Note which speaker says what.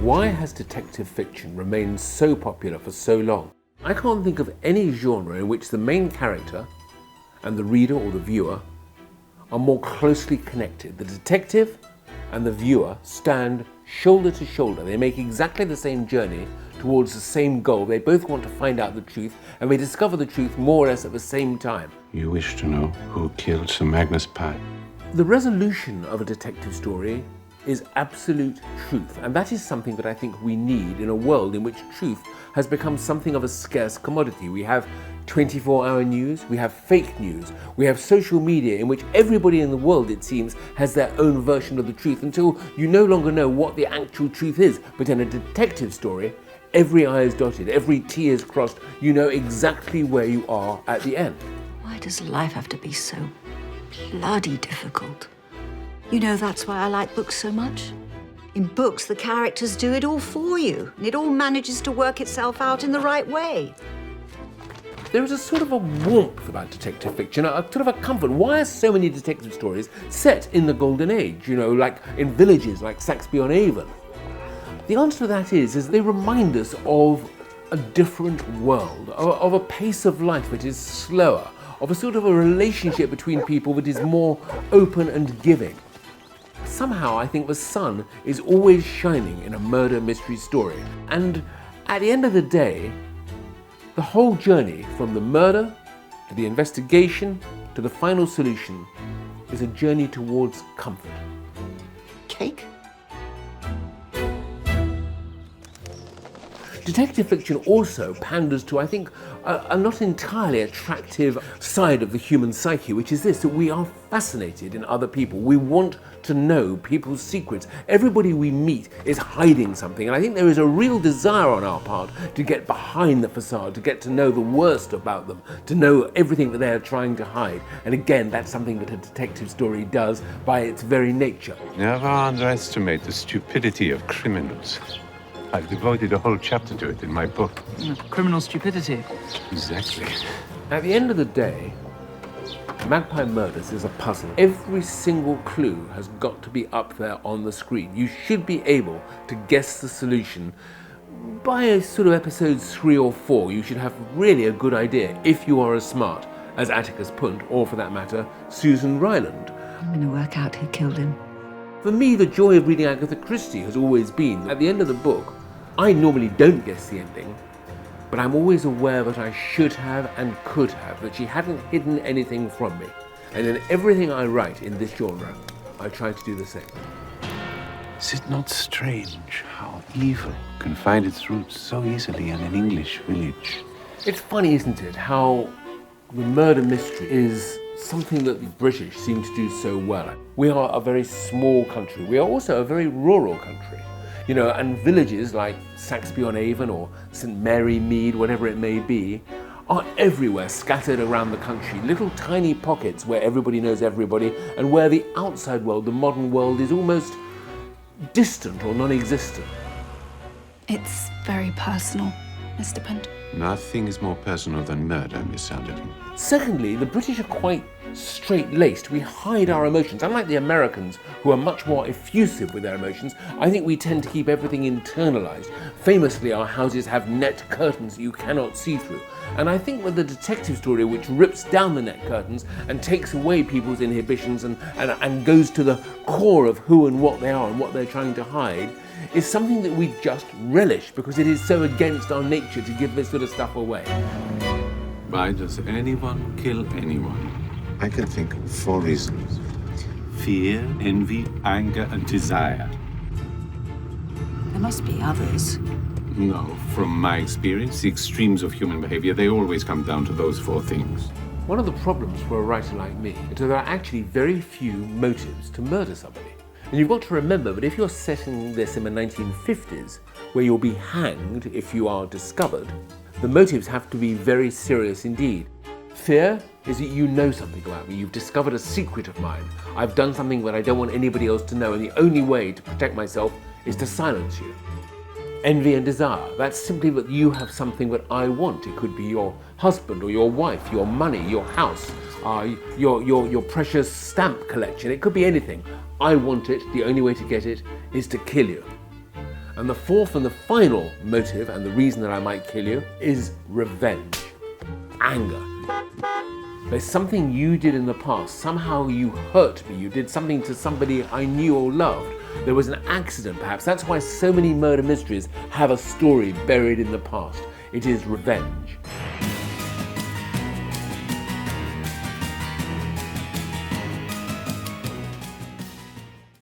Speaker 1: Why has detective fiction remained so popular for so long? I can't think of any genre in which the main character and the reader or the viewer are more closely connected. The detective and the viewer stand shoulder to shoulder. They make exactly the same journey towards the same goal. They both want to find out the truth, and they discover the truth more or less at the same time.
Speaker 2: You wish to know who killed Sir Magpie?
Speaker 1: The resolution of a detective story is absolute truth, and that is something that I think we need in a world in which truth has become something of a scarce commodity. We have 24-hour news, we have fake news, we have social media in which everybody in the world, it seems, has their own version of the truth until you no longer know what the actual truth is. But in a detective story, every I is dotted, every T is crossed, you know exactly where you are at the end.
Speaker 3: Why does life have to be so bloody difficult? You know, that's why I like books so much. In books, the characters do it all for you, and it all manages to work itself out in the right way.
Speaker 1: There is a sort of a warmth about detective fiction, a sort of a comfort. Why are so many detective stories set in the Golden Age, like in villages like Saxby-on-Avon? The answer to that is they remind us of a different world, of a pace of life that is slower, of a sort of a relationship between people that is more open and giving. Somehow I think the sun is always shining in a murder mystery story. And at the end of the day, the whole journey from the murder to the investigation to the final solution is a journey towards comfort.
Speaker 3: Cake?
Speaker 1: Detective fiction also panders to, I think, a not entirely attractive side of the human psyche, which is this, that we are fascinated in other people. We want to know people's secrets. Everybody we meet is hiding something, and I think there is a real desire on our part to get behind the facade, to get to know the worst about them, to know everything that they are trying to hide. And again, that's something that a detective story does by its very nature.
Speaker 2: Never underestimate the stupidity of criminals. I've devoted a whole chapter to it in my book.
Speaker 4: Criminal stupidity.
Speaker 2: Exactly.
Speaker 1: At the end of the day, Magpie Murders is a puzzle. Every single clue has got to be up there on the screen. You should be able to guess the solution by sort of episodes 3 or 4. You should have really a good idea if you are as smart as Atticus Punt, or for that matter, Susan Ryland.
Speaker 3: I'm going to work out who killed him.
Speaker 1: For me, the joy of reading Agatha Christie has always been, at the end of the book, I normally don't guess the ending, but I'm always aware that I should have and could have, that she hadn't hidden anything from me. And in everything I write in this genre, I try to do the same.
Speaker 2: Is it not strange how evil can find its roots so easily in an English village?
Speaker 1: It's funny, isn't it, how the murder mystery is something that the British seem to do so well. We are a very small country. We are also a very rural country. And villages like Saxby-on-Avon or St Mary Mead, whatever it may be, are everywhere, scattered around the country. Little tiny pockets where everybody knows everybody, and where the outside world, the modern world, is almost distant or non-existent.
Speaker 5: It's very personal, Mr. Punt.
Speaker 2: Nothing is more personal than murder, Miss Sanderton.
Speaker 1: Secondly, the British are quite straight-laced. We hide our emotions. Unlike the Americans, who are much more effusive with their emotions, I think we tend to keep everything internalized. Famously, our houses have net curtains that you cannot see through. And I think with the detective story, which rips down the net curtains and takes away people's inhibitions and goes to the core of who and what they are and what they're trying to hide, is something that we just relish because it is so against our nature to give this sort of stuff away.
Speaker 2: Why does anyone kill anyone?
Speaker 6: I can think of 4 reasons.
Speaker 2: Fear, envy, anger, and desire.
Speaker 3: There must be others.
Speaker 2: No, from my experience, the extremes of human behavior, they always come down to those 4 things.
Speaker 1: One of the problems for a writer like me is that there are actually very few motives to murder somebody. And you've got to remember that if you're setting this in the 1950s, where you'll be hanged if you are discovered, the motives have to be very serious indeed. Fear is that you know something about me, you've discovered a secret of mine, I've done something that I don't want anybody else to know, and the only way to protect myself is to silence you. Envy and desire, that's simply that you have something that I want. It could be your husband or your wife, your money, your house, your precious stamp collection. It could be anything. I want it, the only way to get it is to kill you. And the fourth and the final motive, and the reason that I might kill you, is revenge, anger. There's something you did in the past. Somehow you hurt me. You did something to somebody I knew or loved. There was an accident, perhaps. That's why so many murder mysteries have a story buried in the past. It is revenge.